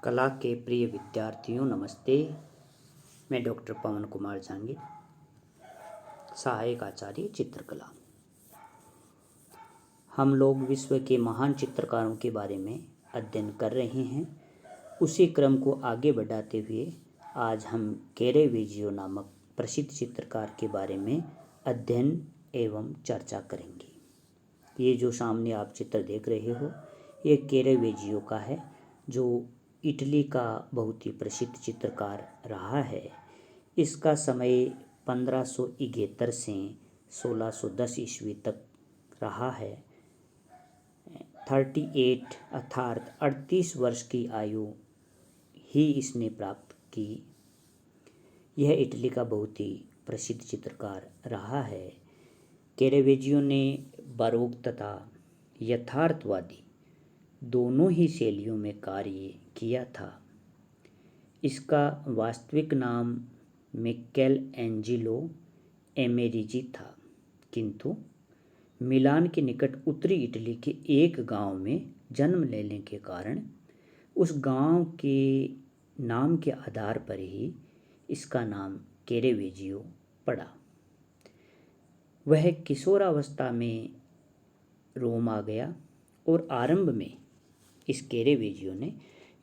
कला के प्रिय विद्यार्थियों नमस्ते। मैं डॉक्टर पवन कुमार जांगिड, सहायक आचार्य चित्रकला। हम लोग विश्व के महान चित्रकारों के बारे में अध्ययन कर रहे हैं। उसी क्रम को आगे बढ़ाते हुए आज हम कैरेवेजियो नामक प्रसिद्ध चित्रकार के बारे में अध्ययन एवं चर्चा करेंगे। ये जो सामने आप चित्र देख रहे हो, ये कैरेवेजियो का है, जो इटली का बहुत ही प्रसिद्ध चित्रकार रहा है। इसका समय 1571 से 1610 ईस्वी तक रहा है। 38 अर्थात 38 वर्ष की आयु ही इसने प्राप्त की। यह इटली का बहुत ही प्रसिद्ध चित्रकार रहा है। कैरेवेजियो ने बारोक तथा यथार्थवादी दोनों ही शैलियों में कार्य किया था। इसका वास्तविक नाम मिकेल एंजिलो एमेरिजी था, किंतु मिलान के निकट उत्तरी इटली के एक गांव में जन्म लेने के कारण उस गांव के नाम के आधार पर ही इसका नाम कैरेवेजियो पड़ा। वह किशोरावस्था में रोम आ गया और आरंभ में इस कैरेवेजियो ने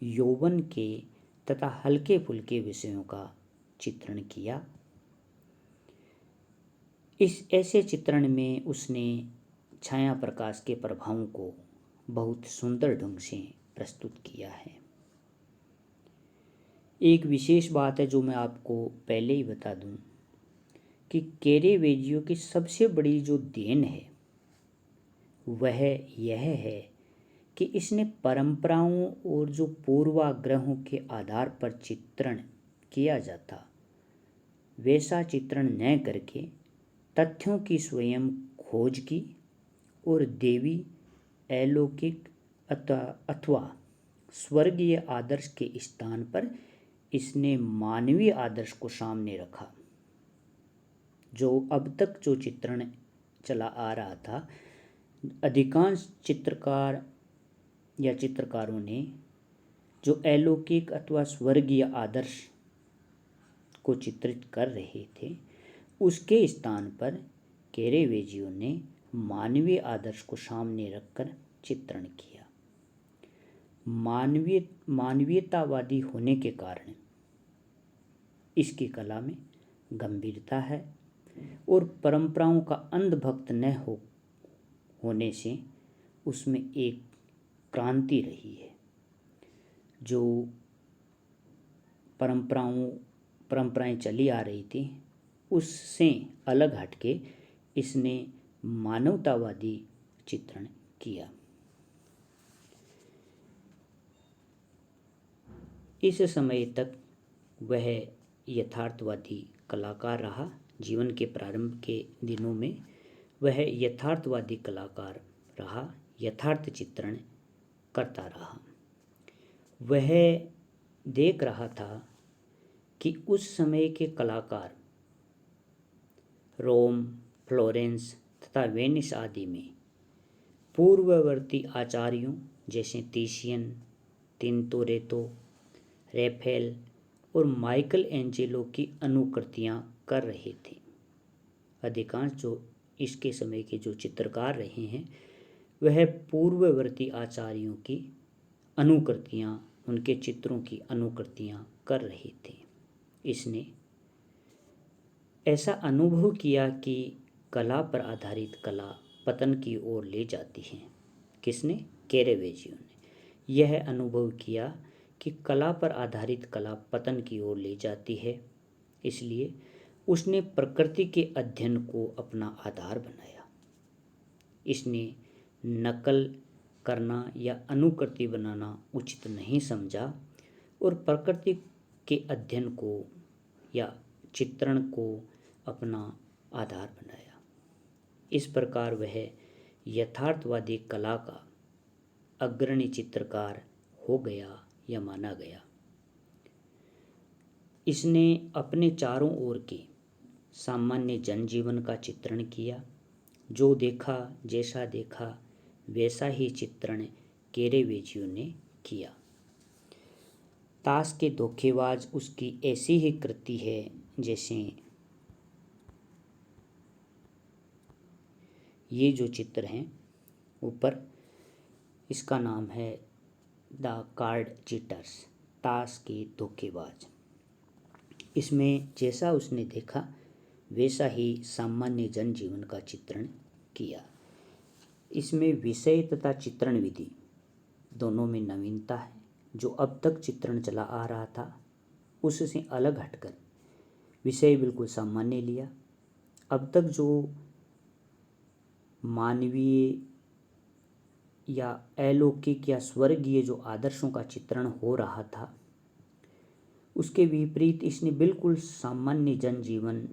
यौवन के तथा हल्के फुल्के विषयों का चित्रण किया। इस ऐसे चित्रण में उसने छाया प्रकाश के प्रभावों को बहुत सुंदर ढंग से प्रस्तुत किया है। एक विशेष बात है जो मैं आपको पहले ही बता दूं कि कैरेवेजियो की सबसे बड़ी जो देन है वह यह है कि इसने परंपराओं और जो पूर्वाग्रहों के आधार पर चित्रण किया जाता वैसा चित्रण न करके तथ्यों की स्वयं खोज की और देवी, अलौकिक अथवा स्वर्गीय आदर्श के स्थान पर इसने मानवीय आदर्श को सामने रखा। जो अब तक जो चित्रण चला आ रहा था, अधिकांश चित्रकार या चित्रकारों ने जो अलौकिक अथवा स्वर्गीय आदर्श को चित्रित कर रहे थे, उसके स्थान पर कैरेवेजियो ने मानवीय आदर्श को सामने रखकर चित्रण किया। मानवीयतावादी होने के कारण इसकी कला में गंभीरता है और परंपराओं का अंधभक्त न होने से उसमें एक क्रांति रही है। जो परंपराएं चली आ रही थी उससे अलग हटके इसने मानवतावादी चित्रण किया। इस समय तक वह यथार्थवादी कलाकार रहा। जीवन के प्रारंभ के दिनों में वह यथार्थवादी कलाकार रहा, यथार्थ चित्रण करता रहा। वह देख रहा था कि उस समय के कलाकार रोम, फ्लोरेंस तथा वेनिस आदि में पूर्ववर्ती आचार्यों जैसे तीशियन, तिनतोरेतो, रैफेल और माइकल एंजेलो की अनुकृतियां कर रहे थे। अधिकांश जो इसके समय के जो चित्रकार रहे हैं वह पूर्ववर्ती आचार्यों की अनुकृतियां, उनके चित्रों की अनुकृतियां कर रहे थे। इसने ऐसा अनुभव किया कि कला पर आधारित कला पतन की ओर ले जाती है। किसने? कैरेवेजियो ने यह अनुभव किया कि कला पर आधारित कला पतन की ओर ले जाती है। इसलिए उसने प्रकृति के अध्ययन को अपना आधार बनाया। इसने नकल करना या अनुकृति बनाना उचित नहीं समझा और प्रकृति के अध्ययन को या चित्रण को अपना आधार बनाया। इस प्रकार वह यथार्थवादी कला का अग्रणी चित्रकार हो गया या माना गया। इसने अपने चारों ओर के सामान्य जनजीवन का चित्रण किया। जो देखा, जैसा देखा वैसा ही चित्रण कैरेवेजियो ने किया। ताश के धोखेबाज उसकी ऐसी ही कृति है जैसे ये जो चित्र हैं ऊपर, इसका नाम है द कार्ड चीटर्स, ताश के धोखेबाज। इसमें जैसा उसने देखा वैसा ही सामान्य जनजीवन का चित्रण किया। इसमें विषय तथा चित्रण विधि दोनों में नवीनता है। जो अब तक चित्रण चला आ रहा था उससे अलग हटकर विषय बिल्कुल सामान्य लिया। अब तक जो मानवीय या अलौकिक या स्वर्गीय जो आदर्शों का चित्रण हो रहा था उसके विपरीत इसने बिल्कुल सामान्य जनजीवन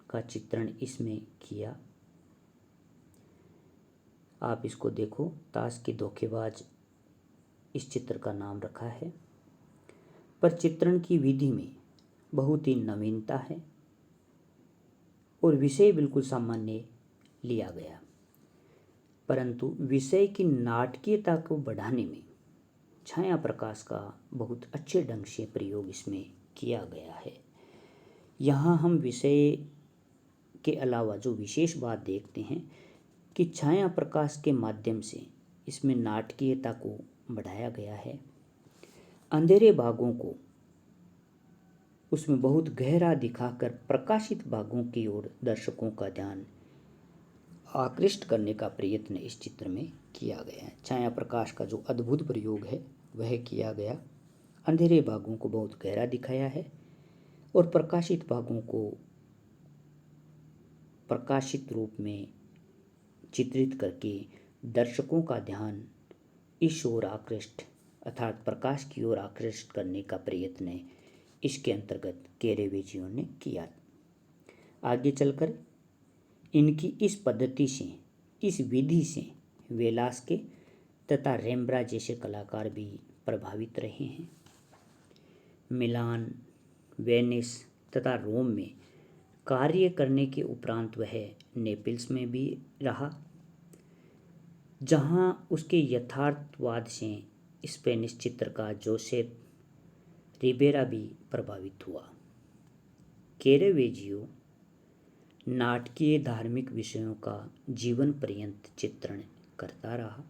का चित्रण इसमें किया। आप इसको देखो, ताश के धोखेबाज इस चित्र का नाम रखा है। पर चित्रण की विधि में बहुत ही नवीनता है और विषय बिल्कुल सामान्य लिया गया, परंतु विषय की नाटकीयता को बढ़ाने में छाया प्रकाश का बहुत अच्छे ढंग से प्रयोग इसमें किया गया है। यहाँ हम विषय के अलावा जो विशेष बात देखते हैं कि छाया प्रकाश के माध्यम से इसमें नाटकीयता को बढ़ाया गया है। अंधेरे भागों को उसमें बहुत गहरा दिखाकर प्रकाशित भागों की ओर दर्शकों का ध्यान आकृष्ट करने का प्रयत्न इस चित्र में किया गया है। छाया प्रकाश का जो अद्भुत प्रयोग है वह किया गया। अंधेरे भागों को बहुत गहरा दिखाया है और प्रकाशित भागों को प्रकाशित रूप में चित्रित करके दर्शकों का ध्यान इस ओर आकृष्ट अर्थात प्रकाश की ओर आकृष्ट करने का प्रयत्न इसके अंतर्गत कैरेवेजियो ने किया। आगे चलकर इनकी इस पद्धति से, इस विधि से वेलास्के तथा रेम्ब्रा जैसे कलाकार भी प्रभावित रहे हैं। मिलान, वेनिस तथा रोम में कार्य करने के उपरांत वह नेपल्स में भी रहा, जहां उसके यथार्थवाद से स्पेनिश चित्रकार जोसेफ रिबेरा भी प्रभावित हुआ। कैरेवेजियो नाटकीय धार्मिक विषयों का जीवन पर्यंत चित्रण करता रहा।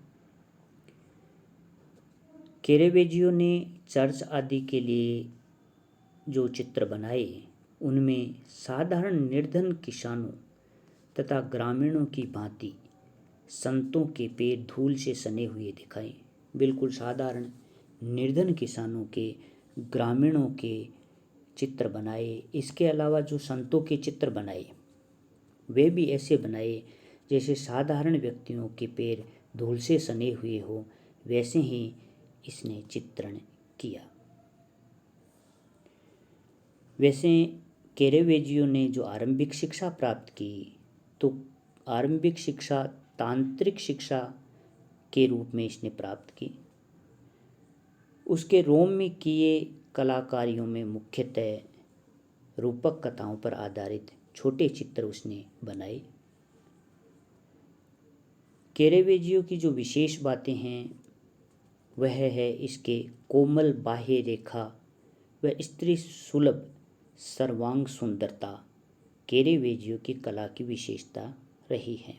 कैरेवेजियो ने चर्च आदि के लिए जो चित्र बनाए उनमें साधारण निर्धन किसानों तथा ग्रामीणों की भांति संतों के पैर धूल से सने हुए दिखाए। बिल्कुल साधारण निर्धन किसानों के, ग्रामीणों के चित्र बनाए। इसके अलावा जो संतों के चित्र बनाए वे भी ऐसे बनाए जैसे साधारण व्यक्तियों के पैर धूल से सने हुए हो, वैसे ही इसने चित्रण किया। वैसे कैरेवेजियो ने जो आरंभिक शिक्षा प्राप्त की तो आरंभिक शिक्षा तांत्रिक शिक्षा के रूप में इसने प्राप्त की। उसके रोम में किए कलाकारियों में मुख्यतः रूपक कथाओं पर आधारित छोटे चित्र उसने बनाए। कैरेवेजियो की जो विशेष बातें हैं वह है इसके कोमल बाह्य रेखा व स्त्री सुलभ सर्वांग सुंदरता कैरेवेजियो की कला की विशेषता रही है।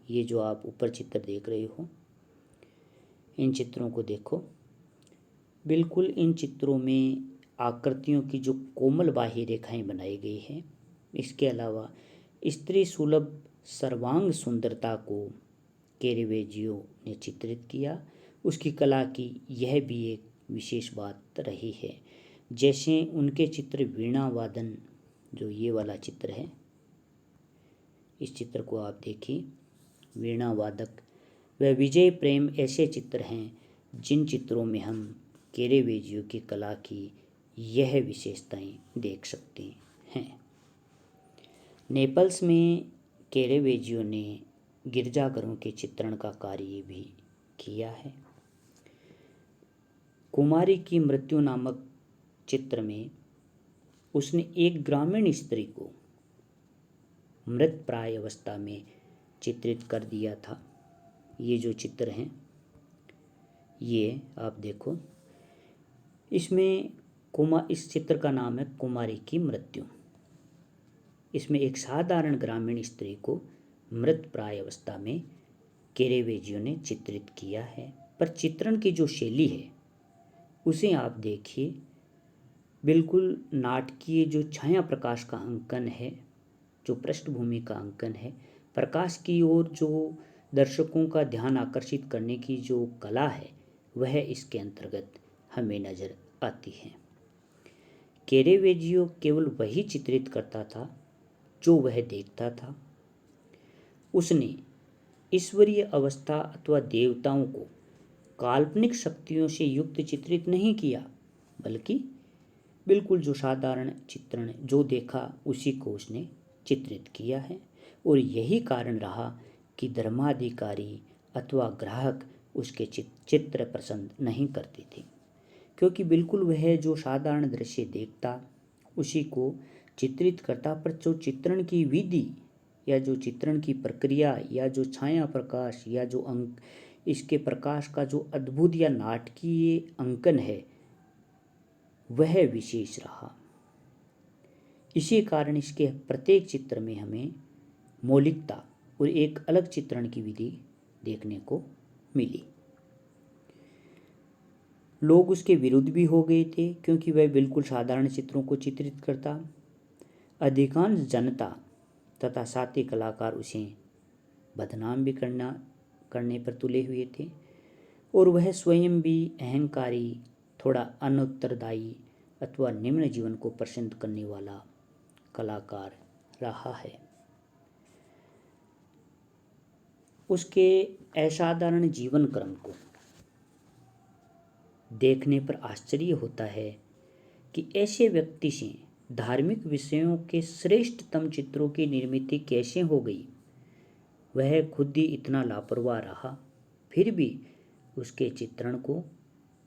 ये जो आप ऊपर चित्र देख रहे हो, इन चित्रों को देखो, बिल्कुल इन चित्रों में आकृतियों की जो कोमल बाह्य रेखाएं बनाई गई हैं, इसके अलावा स्त्री सुलभ सर्वांग सुंदरता को कैरेवेजियो ने चित्रित किया। उसकी कला की यह भी एक विशेष बात रही है। जैसे उनके चित्र वीणा वादन, जो ये वाला चित्र है, इस चित्र को आप देखिए, वीणा वादक व विजय प्रेम ऐसे चित्र हैं जिन चित्रों में हम कैरेवेजियो की कला की यह विशेषताएं देख सकते हैं। नेपल्स में कैरेवेजियो ने गिरजाघरों के चित्रण का कार्य भी किया है। कुमारी की मृत्यु नामक चित्र में उसने एक ग्रामीण स्त्री को मृत प्राय अवस्था में चित्रित कर दिया था। ये जो चित्र हैं ये आप देखो, इसमें इस चित्र का नाम है कुमारी की मृत्यु। इसमें एक साधारण ग्रामीण स्त्री को मृत प्राय अवस्था में कैरेवेजियो ने चित्रित किया है, पर चित्रण की जो शैली है उसे आप देखिए, बिल्कुल नाटकीय जो छाया प्रकाश का अंकन है, जो पृष्ठभूमि का अंकन है, प्रकाश की ओर जो दर्शकों का ध्यान आकर्षित करने की जो कला है वह इसके अंतर्गत हमें नजर आती है। कैरेवेजियो केवल वही चित्रित करता था जो वह देखता था। उसने ईश्वरीय अवस्था अथवा देवताओं को काल्पनिक शक्तियों से युक्त चित्रित नहीं किया, बल्कि बिल्कुल जो साधारण चित्रण जो देखा उसी को उसने चित्रित किया है। और यही कारण रहा कि धर्माधिकारी अथवा ग्राहक उसके चित्र पसंद नहीं करते थे, क्योंकि बिल्कुल वह जो साधारण दृश्य देखता उसी को चित्रित करता, पर जो चित्रण की विधि या जो चित्रण की प्रक्रिया या जो छाया प्रकाश या जो अंक इसके प्रकाश का जो अद्भुत या नाटकीय अंकन है वह विशेष रहा। इसी कारण इसके प्रत्येक चित्र में हमें मौलिकता और एक अलग चित्रण की विधि देखने को मिली। लोग उसके विरुद्ध भी हो गए थे, क्योंकि वह बिल्कुल साधारण चित्रों को चित्रित करता। अधिकांश जनता तथा साथी कलाकार उसे बदनाम भी करने पर तुले हुए थे, और वह स्वयं भी अहंकारी, थोड़ा अनुत्तरदायी अथवा निम्न जीवन को पसंद करने वाला कलाकार रहा है। उसके असाधारण जीवन क्रम को देखने पर आश्चर्य होता है कि ऐसे व्यक्ति से धार्मिक विषयों के श्रेष्ठतम चित्रों की निर्मित कैसे हो गई। वह खुद ही इतना लापरवाह रहा, फिर भी उसके चित्रण को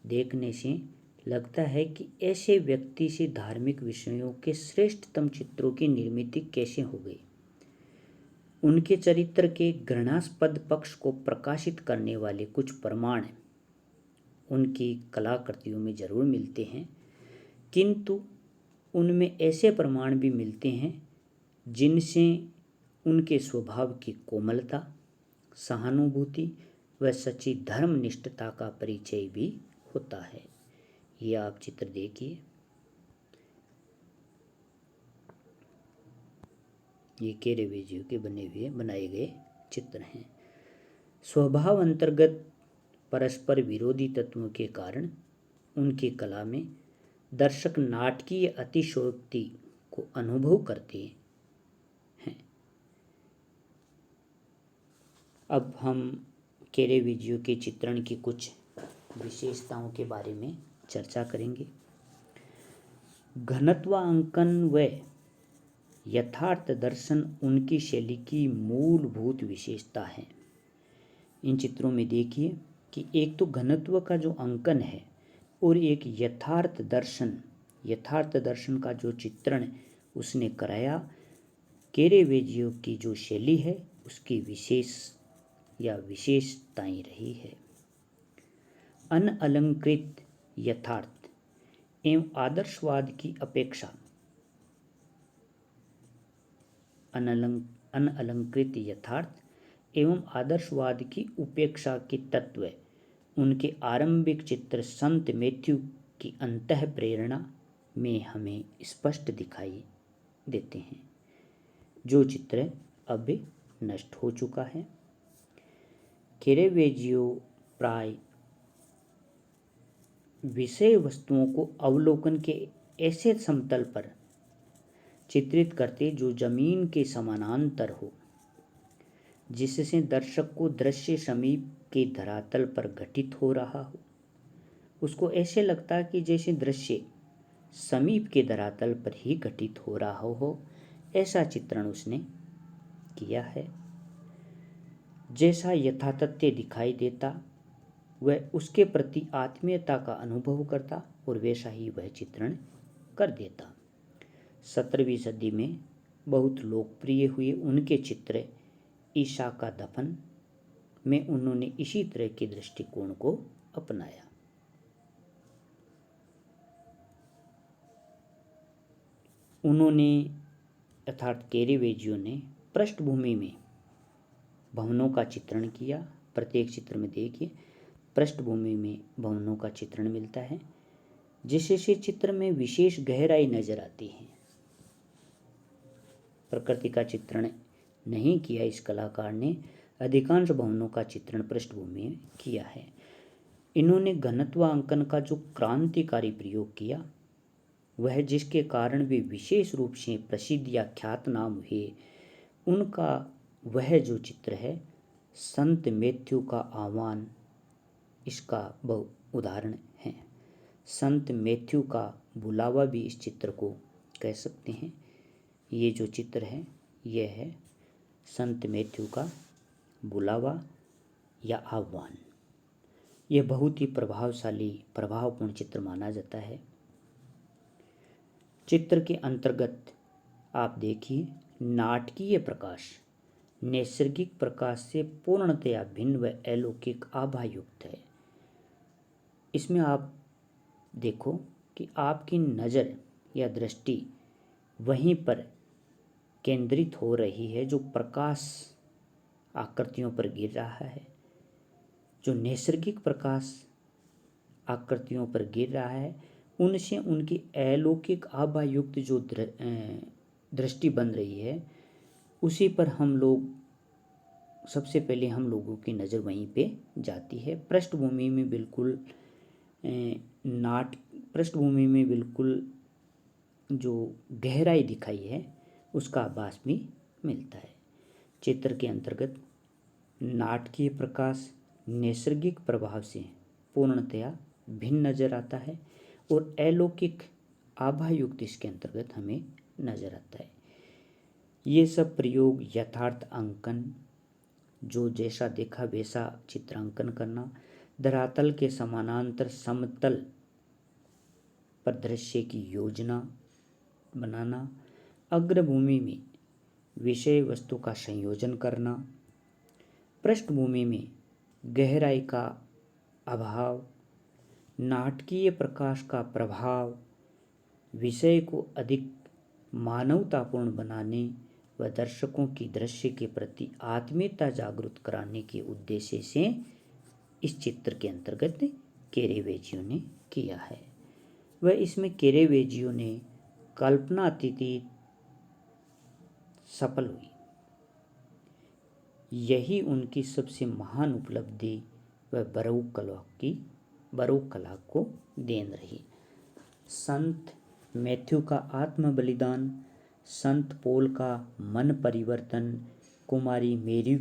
देखने से लगता है कि ऐसे व्यक्ति से धार्मिक विषयों के श्रेष्ठतम चित्रों की निर्मित कैसे हो गई। उनके चरित्र के घृणास्पद पक्ष को प्रकाशित करने वाले कुछ प्रमाण उनकी कलाकृतियों में जरूर मिलते हैं, किंतु उनमें ऐसे प्रमाण भी मिलते हैं जिनसे उनके स्वभाव की कोमलता, सहानुभूति व सच्ची धर्मनिष्ठता का परिचय भी होता है। ये आप चित्र देखिए, ये कैरेवेजियो के बनाए गए चित्र हैं। स्वभाव अंतर्गत परस्पर विरोधी तत्वों के कारण उनकी कला में दर्शक नाटकीय अतिशयोक्ति को अनुभव करते हैं। अब हम कैरेवेजियो के चित्रण की कुछ विशेषताओं के बारे में चर्चा करेंगे। घनत्वांकन व यथार्थ दर्शन उनकी शैली की मूलभूत विशेषता है। इन चित्रों में देखिए कि एक तो घनत्व का जो अंकन है और एक यथार्थ दर्शन का जो चित्रण उसने कराया। कैरेवेजियो की जो शैली है उसकी विशेषताएं रही है। अनअलंकृत यथार्थ एवं आदर्शवाद की अपेक्षा अनअलंकृत यथार्थ एवं आदर्शवाद की उपेक्षा के तत्व उनके आरंभिक चित्र संत मैथ्यू की अंतः प्रेरणा में हमें स्पष्ट दिखाई देते हैं, जो चित्र अब नष्ट हो चुका है। कैरेवेजियो प्राय विषय वस्तुओं को अवलोकन के ऐसे समतल पर चित्रित करते जो जमीन के समानांतर हो, जिससे दर्शक को दृश्य समीप के धरातल पर घटित हो रहा हो। उसको ऐसे लगता कि जैसे दृश्य समीप के धरातल पर ही घटित हो रहा हो, ऐसा चित्रण उसने किया है। जैसा यथातथ्य दिखाई देता वह उसके प्रति आत्मीयता का अनुभव करता और वैसा ही वह चित्रण कर देता। 17वीं सदी में बहुत लोकप्रिय हुए उनके चित्र ईसा का दफन में उन्होंने इसी तरह के दृष्टिकोण को अपनाया। उन्होंने अर्थात कैरेवेजियो ने पृष्ठभूमि में भवनों का चित्रण किया। प्रत्येक चित्र में देखिए पृष्ठभूमि में भवनों का चित्रण मिलता है, जिससे चित्र में विशेष गहराई नजर आती है। प्रकृति का चित्रण नहीं किया इस कलाकार ने, अधिकांश भवनों का चित्रण पृष्ठभूमि में किया है। इन्होंने घनत्वांकन का जो क्रांतिकारी प्रयोग किया वह जिसके कारण वे विशेष रूप से प्रसिद्ध या ख्यात नाम हुए, उनका वह जो चित्र है संत मैथ्यू का आह्वान, इसका बहु उदाहरण है। संत मैथ्यू का बुलावा भी इस चित्र को कह सकते हैं। ये जो चित्र है यह है संत मैथ्यू का बुलावा या आह्वान। यह बहुत ही प्रभावशाली प्रभावपूर्ण चित्र माना जाता है। चित्र के अंतर्गत आप देखिए नाटकीय प्रकाश नैसर्गिक प्रकाश से पूर्णतया भिन्न व अलौकिक आभा युक्त है। इसमें आप देखो कि आपकी नज़र या दृष्टि वहीं पर केंद्रित हो रही है जो प्रकाश आकृतियों पर गिर रहा है। जो नैसर्गिक प्रकाश आकृतियों पर गिर रहा है उनसे उनकी अलौकिक आभा युक्त जो दृष्टि बन रही है उसी पर हम लोग सबसे पहले हम लोगों की नज़र वहीं पे जाती है। पृष्ठभूमि में बिल्कुल पृष्ठभूमि में बिल्कुल जो गहराई दिखाई है उसका आभास भी मिलता है। चित्र के अंतर्गत नाटकीय प्रकाश नैसर्गिक प्रभाव से पूर्णतया भिन्न नजर आता है और अलौकिक आभा युक्त इसके अंतर्गत हमें नजर आता है। ये सब प्रयोग यथार्थ अंकन, जो जैसा देखा वैसा चित्रांकन करना, धरातल के समानांतर समतल पर दृश्य की योजना बनाना, अग्रभूमि में विषय वस्तु का संयोजन करना, पृष्ठभूमि में गहराई का अभाव, नाटकीय प्रकाश का प्रभाव, विषय को अधिक मानवतापूर्ण बनाने व दर्शकों की दृश्य के प्रति आत्मीयता जागृत कराने के उद्देश्य से इस चित्र के अंतर्गत कैरेवेजियो ने किया है। वह इसमें कैरेवेजियो ने कल्पनातीत सफल हुई। यही उनकी सबसे महान उपलब्धि व बरोक कला को देन रही। संत मैथ्यू का आत्म बलिदान, संत पॉल का मन परिवर्तन, कुमारी मेरी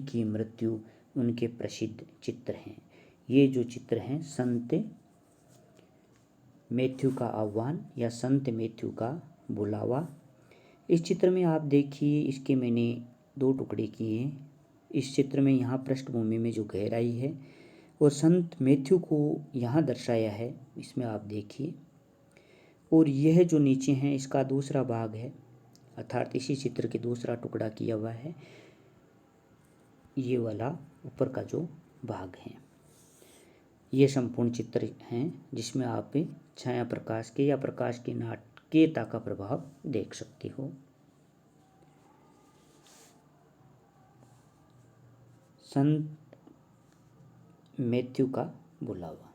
की मृत्यु उनके प्रसिद्ध चित्र हैं। ये जो चित्र हैं संत मैथ्यू का आह्वान या संत मैथ्यू का बुलावा। इस चित्र में आप देखिए इसके मैंने 2 टुकड़े किए हैं। इस चित्र में यहाँ पृष्ठभूमि में जो गहराई है और संत मैथ्यू को यहाँ दर्शाया है, इसमें आप देखिए। और यह जो नीचे हैं इसका दूसरा भाग है, अर्थात इसी चित्र के दूसरा टुकड़ा किया हुआ है, ये वाला ऊपर का जो भाग है। ये संपूर्ण चित्र हैं जिसमें आप छाया प्रकाश के या प्रकाश की नाटकीयता का प्रभाव देख सकते हो। संत मैथ्यू का बुलावा।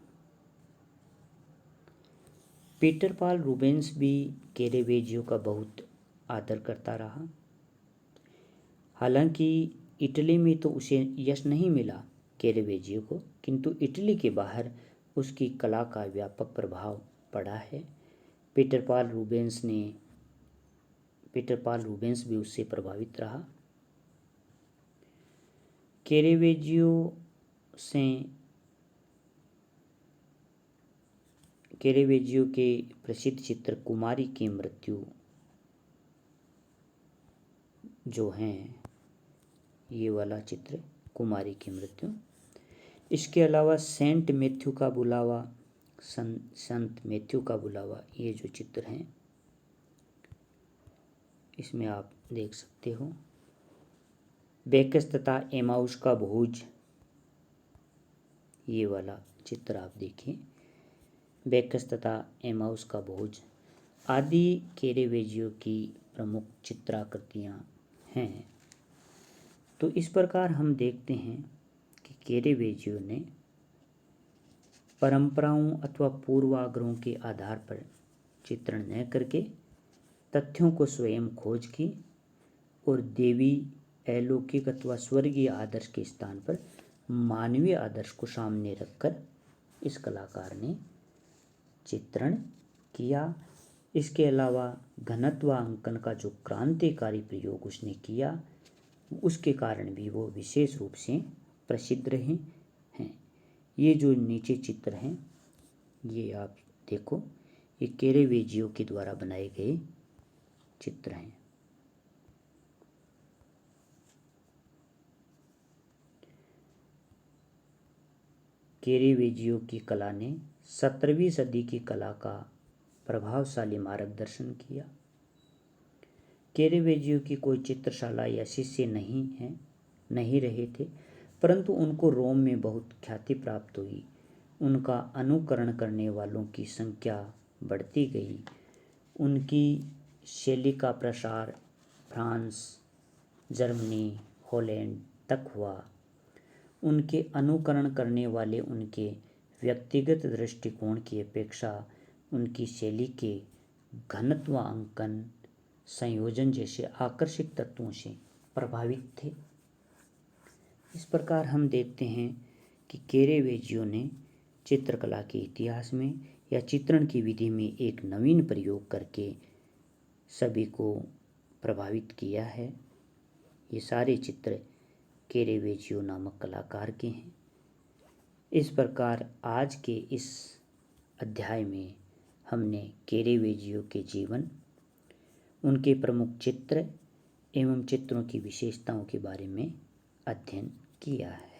पीटर पॉल रूबेंस भी कैरेवेजियो का बहुत आदर करता रहा। हालांकि इटली में तो उसे यश नहीं मिला कैरेवेजियो को, किंतु इटली के बाहर उसकी कला का व्यापक प्रभाव पड़ा है। पीटर पॉल रूबेंस भी उससे प्रभावित रहा। कैरेवेजियो के प्रसिद्ध चित्र कुमारी की मृत्यु जो हैं, ये वाला चित्र कुमारी की मृत्यु। इसके अलावा संत मैथ्यू का बुलावा, ये जो चित्र हैं इसमें आप देख सकते हो। बेकस तथा एमाउस का भोज, ये वाला चित्र आप देखिए। बेकस तथा एमाउस का भोज आदि कैरेवेजियो की प्रमुख चित्राकृतियाँ हैं। तो इस प्रकार हम देखते हैं कि कैरेवेजियो ने परंपराओं अथवा पूर्वाग्रहों के आधार पर चित्रण न करके तथ्यों को स्वयं खोज की और देवी, अलौकिक अथवा स्वर्गीय आदर्श के स्थान पर मानवीय आदर्श को सामने रखकर इस कलाकार ने चित्रण किया। इसके अलावा घनत्वांकन का जो क्रांतिकारी प्रयोग उसने किया, उसके कारण भी वो विशेष रूप से प्रसिद्ध रहे हैं। ये जो नीचे चित्र हैं, ये आप देखो, ये कैरेवेजियो के द्वारा बनाए गए चित्र हैं। कैरेवेजियो की कला ने 17वीं सदी की कला का प्रभावशाली मार्गदर्शन किया। कैरेवेजियो की कोई चित्रशाला या शिष्य नहीं रहे थे, परंतु उनको रोम में बहुत ख्याति प्राप्त हुई। उनका अनुकरण करने वालों की संख्या बढ़ती गई। उनकी शैली का प्रसार फ्रांस, जर्मनी, हॉलैंड तक हुआ। उनके अनुकरण करने वाले उनके व्यक्तिगत दृष्टिकोण की अपेक्षा उनकी शैली के घनत्वांकन, संयोजन जैसे आकर्षक तत्वों से प्रभावित थे। इस प्रकार हम देखते हैं कि कैरेवेजियो ने चित्रकला के इतिहास में या चित्रण की विधि में एक नवीन प्रयोग करके सभी को प्रभावित किया है। ये सारे चित्र कैरेवेजियो नामक कलाकार के हैं। इस प्रकार आज के इस अध्याय में हमने कैरेवेजियो के जीवन, उनके प्रमुख चित्र एवं चित्रों की विशेषताओं के बारे में अध्ययन किया है।